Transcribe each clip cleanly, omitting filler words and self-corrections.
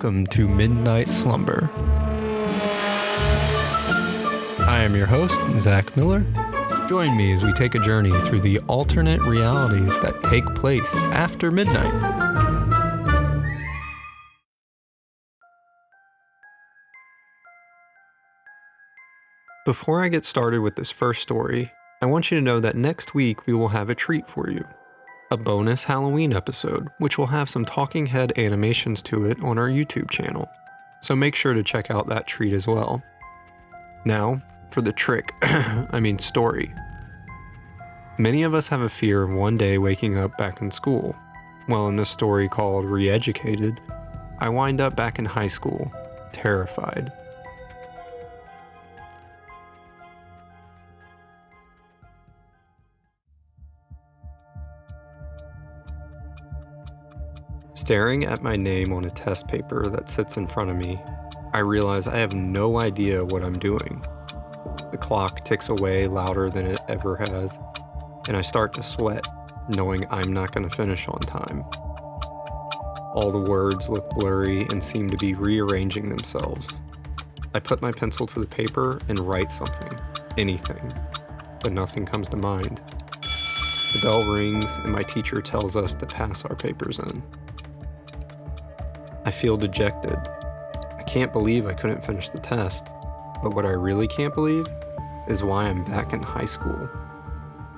welcome to Midnight Slumber. I am your host, Zach Miller. Join me as we take a journey through the alternate realities that take place after midnight. Before I get started with this first story, I want you to know that next week we will have a treat for you. A bonus Halloween episode, which will have some talking head animations to it on our YouTube channel. So make sure to check out that treat as well. Now, for the story. Many of us have a fear of one day waking up back in school. Well, in this story called Re-Educated, I wind up back in high school, terrified. Staring at my name on a test paper that sits in front of me, I realize I have no idea what I'm doing. The clock ticks away louder than it ever has, and I start to sweat, knowing I'm not going to finish on time. All the words look blurry and seem to be rearranging themselves. I put my pencil to the paper and write something, anything, but nothing comes to mind. The bell rings and my teacher tells us to pass our papers in. I feel dejected. I can't believe I couldn't finish the test, but what I really can't believe is why I'm back in high school.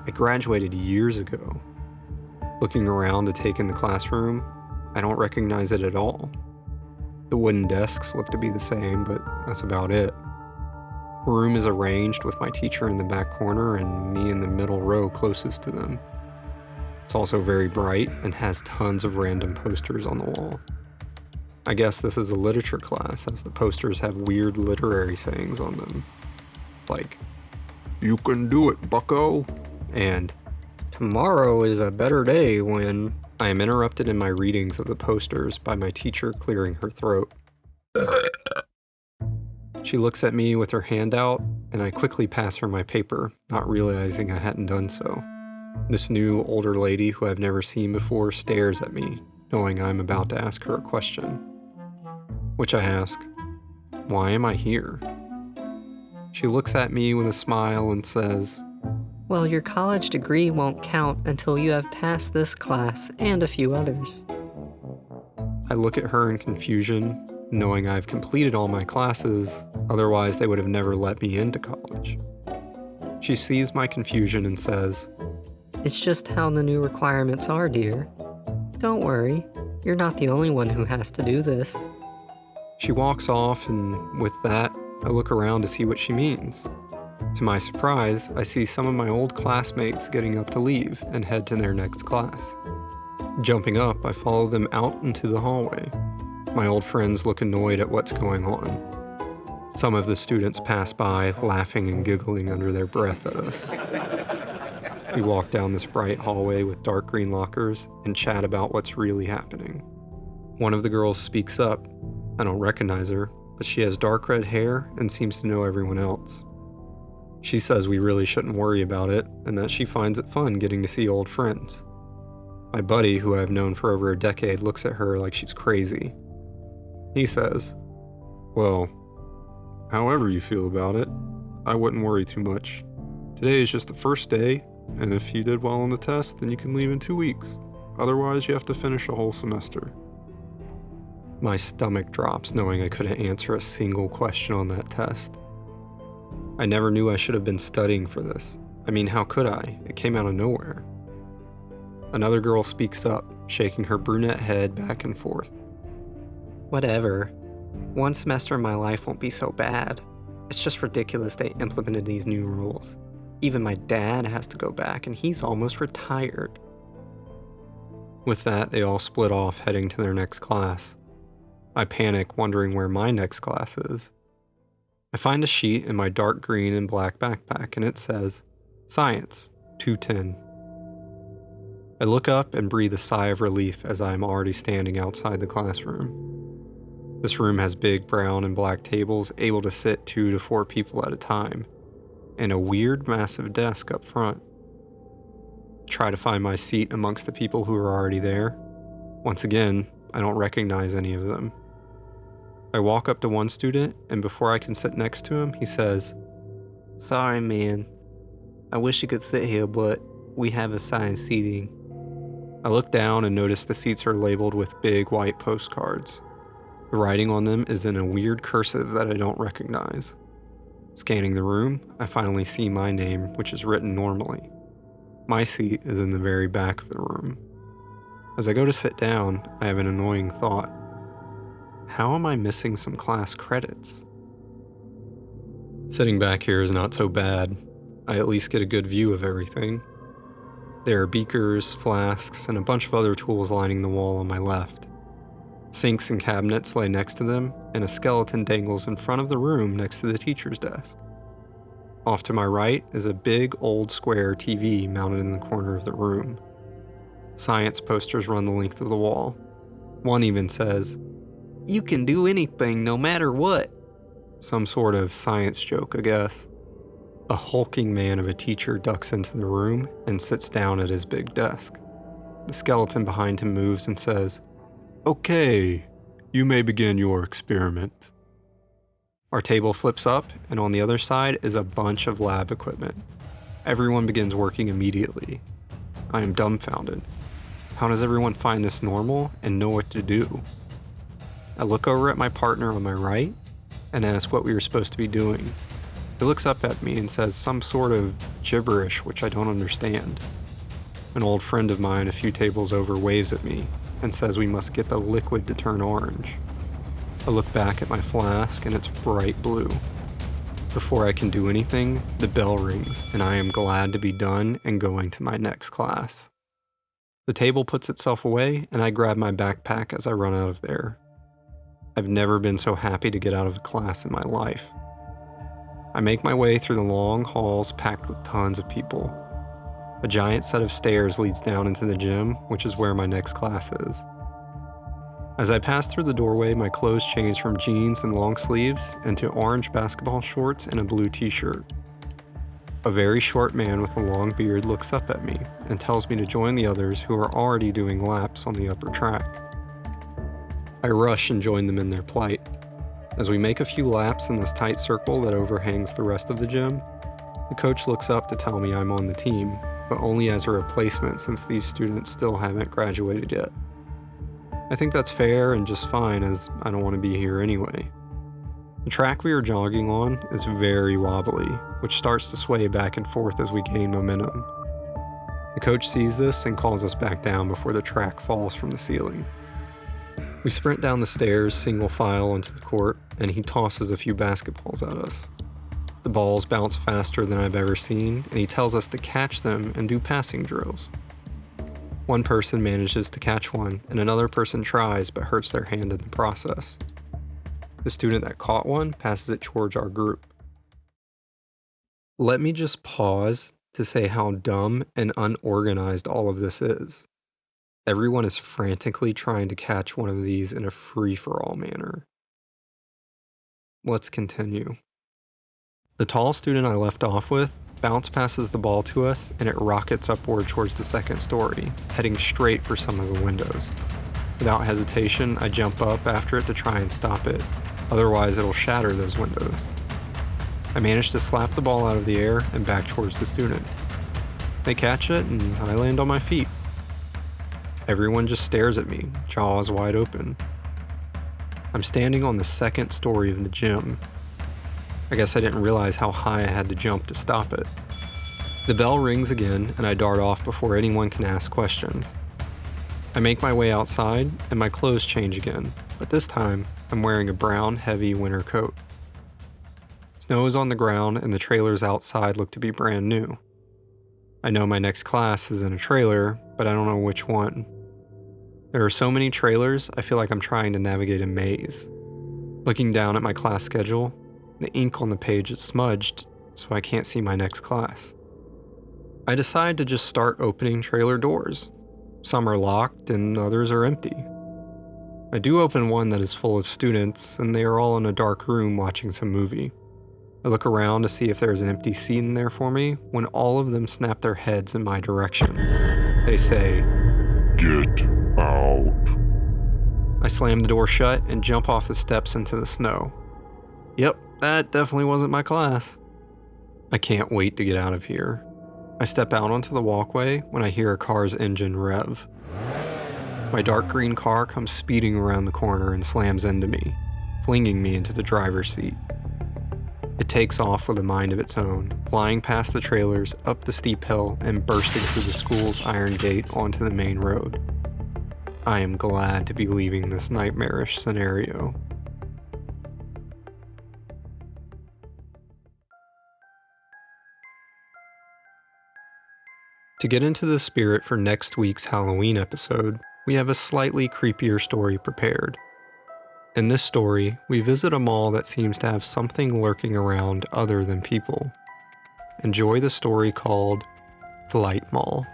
I graduated years ago. Looking around to take in the classroom, I don't recognize it at all. The wooden desks look to be the same, but that's about it. The room is arranged with my teacher in the back corner and me in the middle row closest to them. It's also very bright and has tons of random posters on the wall. I guess this is a literature class, as the posters have weird literary sayings on them. Like, "You can do it, bucko," and "Tomorrow is a better day when..." I am interrupted in my readings of the posters by my teacher clearing her throat. She looks at me with her hand out, and I quickly pass her my paper, not realizing I hadn't done so. This new, older lady who I've never seen before stares at me, knowing I'm about to ask her a question. Which I ask, "Why am I here?" She looks at me with a smile and says, "Well, your college degree won't count until you have passed this class and a few others." I look at her in confusion, knowing I've completed all my classes, otherwise they would have never let me into college. She sees my confusion and says, "It's just how the new requirements are, dear. Don't worry, you're not the only one who has to do this." She walks off, and with that, I look around to see what she means. To my surprise, I see some of my old classmates getting up to leave and head to their next class. Jumping up, I follow them out into the hallway. My old friends look annoyed at what's going on. Some of the students pass by, laughing and giggling under their breath at us. We walk down this bright hallway with dark green lockers and chat about what's really happening. One of the girls speaks up. I don't recognize her, but she has dark red hair and seems to know everyone else. She says we really shouldn't worry about it and that she finds it fun getting to see old friends. My buddy, who I've known for over a decade, looks at her like she's crazy. He says, "Well, however you feel about it, I wouldn't worry too much. Today is just the first day, and if you did well on the test, then you can leave in 2 weeks. Otherwise, you have to finish a whole semester." My stomach drops knowing I couldn't answer a single question on that test. I never knew I should have been studying for this. I mean, how could I? It came out of nowhere. Another girl speaks up, shaking her brunette head back and forth. "Whatever. One semester in my life won't be so bad. It's just ridiculous they implemented these new rules. Even my dad has to go back, and he's almost retired." With that, they all split off, heading to their next class. I panic, wondering where my next class is. I find a sheet in my dark green and black backpack, and it says, "Science, 210. I look up and breathe a sigh of relief as I am already standing outside the classroom. This room has big brown and black tables able to sit 2 to 4 people at a time, and a weird massive desk up front. Try to find my seat amongst the people who are already there. Once again, I don't recognize any of them. I walk up to one student, and before I can sit next to him, he says, Sorry, man. I wish you could sit here, but we have assigned seating. I look down and notice the seats are labeled with big white postcards. The writing on them is in a weird cursive that I don't recognize. Scanning the room, I finally see my name, which is written normally. My seat is in the very back of the room. As I go to sit down, I have an annoying thought. How am I missing some class credits? Sitting back here is not so bad. I at least get a good view of everything. There are beakers, flasks, and a bunch of other tools lining the wall on my left. Sinks and cabinets lay next to them, and a skeleton dangles in front of the room next to the teacher's desk. Off to my right is a big old square TV mounted in the corner of the room. Science posters run the length of the wall. One even says, You can do anything, no matter what. Some sort of science joke, I guess. A hulking man of a teacher ducks into the room and sits down at his big desk. The skeleton behind him moves and says, Okay, you may begin your experiment. Our table flips up, and on the other side is a bunch of lab equipment. Everyone begins working immediately. I am dumbfounded. How does everyone find this normal and know what to do? I look over at my partner on my right and ask what we were supposed to be doing. He looks up at me and says some sort of gibberish which I don't understand. An old friend of mine a few tables over waves at me and says we must get the liquid to turn orange. I look back at my flask and it's bright blue. Before I can do anything, the bell rings and I am glad to be done and going to my next class. The table puts itself away and I grab my backpack as I run out of there. I've never been so happy to get out of a class in my life. I make my way through the long halls packed with tons of people. A giant set of stairs leads down into the gym, which is where my next class is. As I pass through the doorway, my clothes change from jeans and long sleeves into orange basketball shorts and a blue t-shirt. A very short man with a long beard looks up at me and tells me to join the others who are already doing laps on the upper track. I rush and join them in their plight. As we make a few laps in this tight circle that overhangs the rest of the gym, the coach looks up to tell me I'm on the team, but only as a replacement since these students still haven't graduated yet. I think that's fair and just fine as I don't want to be here anyway. The track we are jogging on is very wobbly, which starts to sway back and forth as we gain momentum. The coach sees this and calls us back down before the track falls from the ceiling. We sprint down the stairs single file onto the court, and he tosses a few basketballs at us. The balls bounce faster than I've ever seen, and he tells us to catch them and do passing drills. One person manages to catch one, and another person tries but hurts their hand in the process. The student that caught one passes it towards our group. Let me just pause to say how dumb and unorganized all of this is. Everyone is frantically trying to catch one of these in a free-for-all manner. Let's continue. The tall student I left off with bounce passes the ball to us and it rockets upward towards the second story, heading straight for some of the windows. Without hesitation, I jump up after it to try and stop it, otherwise it'll shatter those windows. I manage to slap the ball out of the air and back towards the students. They catch it and I land on my feet. Everyone just stares at me, jaws wide open. I'm standing on the second story of the gym. I guess I didn't realize how high I had to jump to stop it. The bell rings again, and I dart off before anyone can ask questions. I make my way outside, and my clothes change again, but this time, I'm wearing a brown, heavy winter coat. Snow is on the ground, and the trailers outside look to be brand new. I know my next class is in a trailer, but I don't know which one. There are so many trailers, I feel like I'm trying to navigate a maze. Looking down at my class schedule, the ink on the page is smudged, so I can't see my next class. I decide to just start opening trailer doors. Some are locked and others are empty. I do open one that is full of students, and they are all in a dark room watching some movie. I look around to see if there's an empty seat in there for me, when all of them snap their heads in my direction. They say, Get out. I slam the door shut and jump off the steps into the snow. Yep, that definitely wasn't my class. I can't wait to get out of here. I step out onto the walkway when I hear a car's engine rev. My dark green car comes speeding around the corner and slams into me, flinging me into the driver's seat. It takes off with a mind of its own, flying past the trailers, up the steep hill, and bursting through the school's iron gate onto the main road. I am glad to be leaving this nightmarish scenario. To get into the spirit for next week's Halloween episode, we have a slightly creepier story prepared. In this story, we visit a mall that seems to have something lurking around other than people. Enjoy the story called Flight Mall.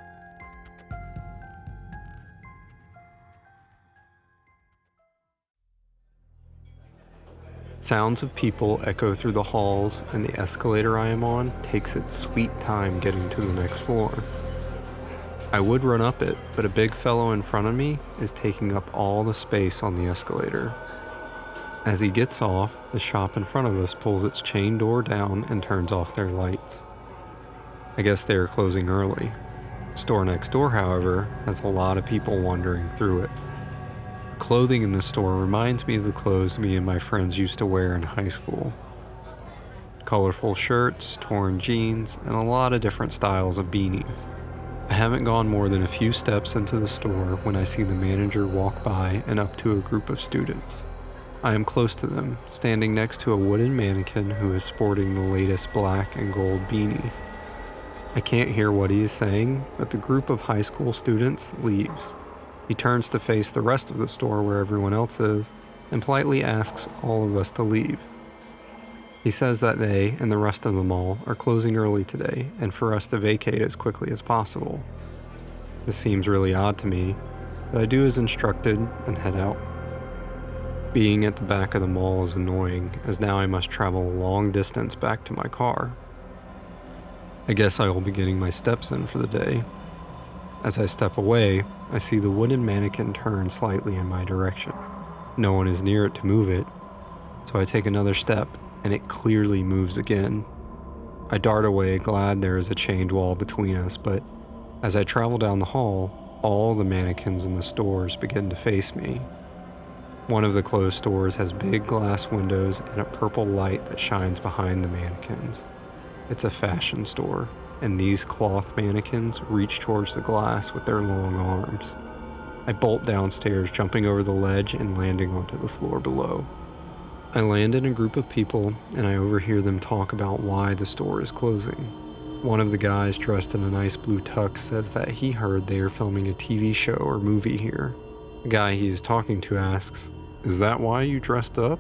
Sounds of people echo through the halls, and the escalator I am on takes its sweet time getting to the next floor. I would run up it, but a big fellow in front of me is taking up all the space on the escalator. As he gets off, the shop in front of us pulls its chain door down and turns off their lights. I guess they are closing early. The store next door, however, has a lot of people wandering through it. The clothing in the store reminds me of the clothes me and my friends used to wear in high school. Colorful shirts, torn jeans, and a lot of different styles of beanies. I haven't gone more than a few steps into the store when I see the manager walk by and up to a group of students. I am close to them, standing next to a wooden mannequin who is sporting the latest black and gold beanie. I can't hear what he is saying, but the group of high school students leaves. He turns to face the rest of the store where everyone else is, and politely asks all of us to leave. He says that they and the rest of the mall are closing early today and for us to vacate as quickly as possible. This seems really odd to me, but I do as instructed and head out. Being at the back of the mall is annoying, as now I must travel a long distance back to my car. I guess I will be getting my steps in for the day. As I step away, I see the wooden mannequin turn slightly in my direction. No one is near it to move it, so I take another step, and it clearly moves again. I dart away, glad there is a chained wall between us, but as I travel down the hall, all the mannequins in the stores begin to face me. One of the closed stores has big glass windows and a purple light that shines behind the mannequins. It's a fashion store, and these cloth mannequins reach towards the glass with their long arms. I bolt downstairs, jumping over the ledge and landing onto the floor below. I land in a group of people, and I overhear them talk about why the store is closing. One of the guys dressed in a nice blue tux says that he heard they are filming a TV show or movie here. The guy he is talking to asks, "Is that why you dressed up?"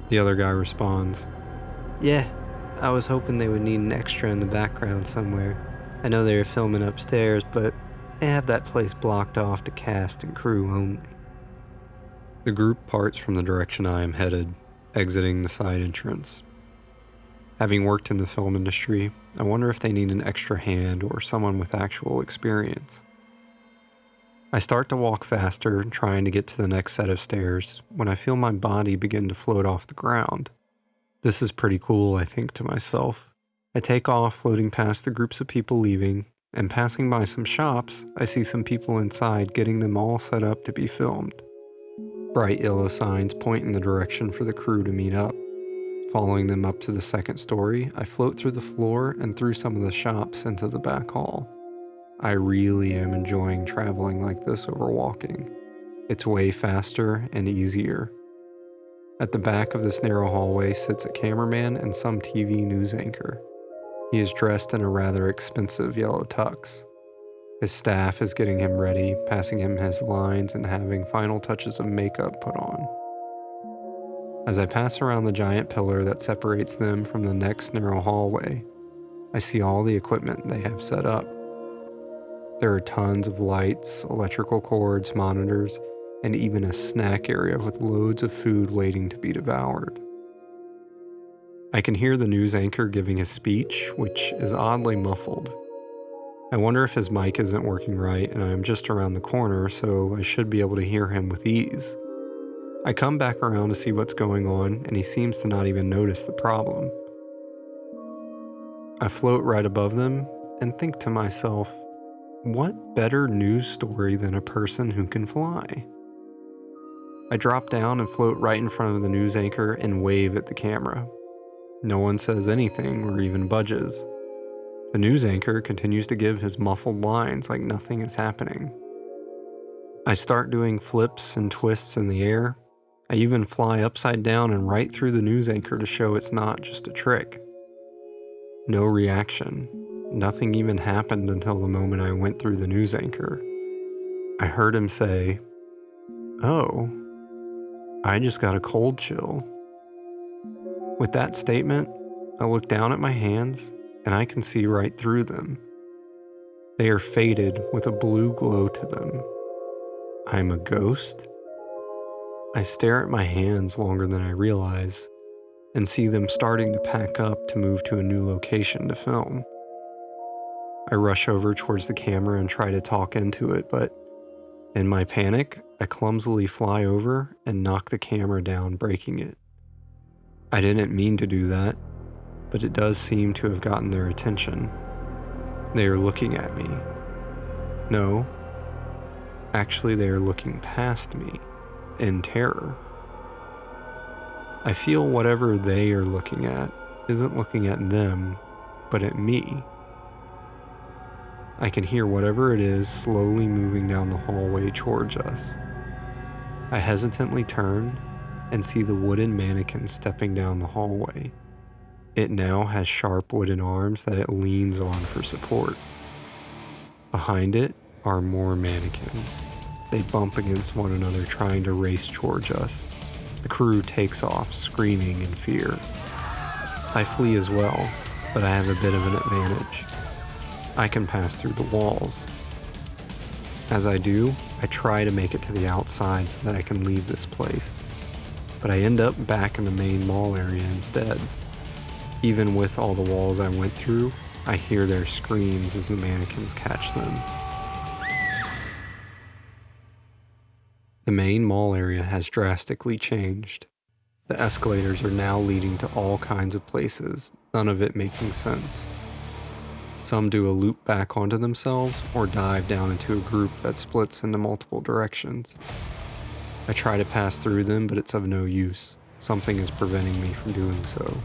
The other guy responds, "Yeah, I was hoping they would need an extra in the background somewhere. I know they are filming upstairs, but they have that place blocked off to cast and crew only." The group parts from the direction I am headed, exiting the side entrance. Having worked in the film industry, I wonder if they need an extra hand or someone with actual experience. I start to walk faster, trying to get to the next set of stairs, when I feel my body begin to float off the ground. This is pretty cool, I think to myself. I take off, floating past the groups of people leaving, and passing by some shops, I see some people inside getting them all set up to be filmed. Bright yellow signs point in the direction for the crew to meet up. Following them up to the second story, I float through the floor and through some of the shops into the back hall. I really am enjoying traveling like this over walking. It's way faster and easier. At the back of this narrow hallway sits a cameraman and some TV news anchor. He is dressed in a rather expensive yellow tux. His staff is getting him ready, passing him his lines and having final touches of makeup put on. As I pass around the giant pillar that separates them from the next narrow hallway, I see all the equipment they have set up. There are tons of lights, electrical cords, monitors, and even a snack area with loads of food waiting to be devoured. I can hear the news anchor giving his speech, which is oddly muffled. I wonder if his mic isn't working right and I am just around the corner, so I should be able to hear him with ease. I come back around to see what's going on, and he seems to not even notice the problem. I float right above them and think to myself, what better news story than a person who can fly? I drop down and float right in front of the news anchor and wave at the camera. No one says anything or even budges. The news anchor continues to give his muffled lines like nothing is happening. I start doing flips and twists in the air. I even fly upside down and right through the news anchor to show it's not just a trick. No reaction. Nothing even happened until the moment I went through the news anchor. I heard him say, "Oh, I just got a cold chill." With that statement, I look down at my hands and I can see right through them. They are faded with a blue glow to them. I'm a ghost? I stare at my hands longer than I realize and see them starting to pack up to move to a new location to film. I rush over towards the camera and try to talk into it, but in my panic, I clumsily fly over and knock the camera down, breaking it. I didn't mean to do that, but it does seem to have gotten their attention. They are looking at me. No, actually they are looking past me in terror. I feel whatever they are looking at isn't looking at them, but at me. I can hear whatever it is slowly moving down the hallway towards us. I hesitantly turn and see the wooden mannequin stepping down the hallway. It now has sharp wooden arms that it leans on for support. Behind it are more mannequins. They bump against one another, trying to race towards us. The crew takes off, screaming in fear. I flee as well, but I have a bit of an advantage. I can pass through the walls. As I do, I try to make it to the outside so that I can leave this place. But I end up back in the main mall area instead. Even with all the walls I went through, I hear their screams as the mannequins catch them. The main mall area has drastically changed. The escalators are now leading to all kinds of places, none of it making sense. Some do a loop back onto themselves or dive down into a group that splits into multiple directions. I try to pass through them, but it's of no use. Something is preventing me from doing so.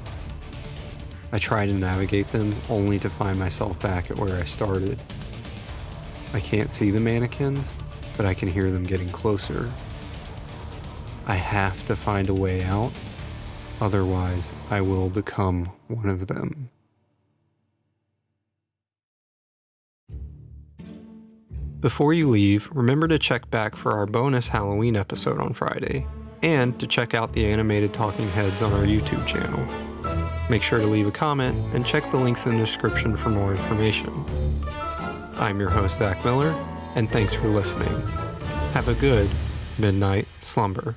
I try to navigate them, only to find myself back at where I started. I can't see the mannequins, but I can hear them getting closer. I have to find a way out, otherwise I will become one of them. Before you leave, remember to check back for our bonus Halloween episode on Friday, and to check out the animated talking heads on our YouTube channel. Make sure to leave a comment and check the links in the description for more information. I'm your host, Zach Miller, and thanks for listening. Have a good midnight slumber.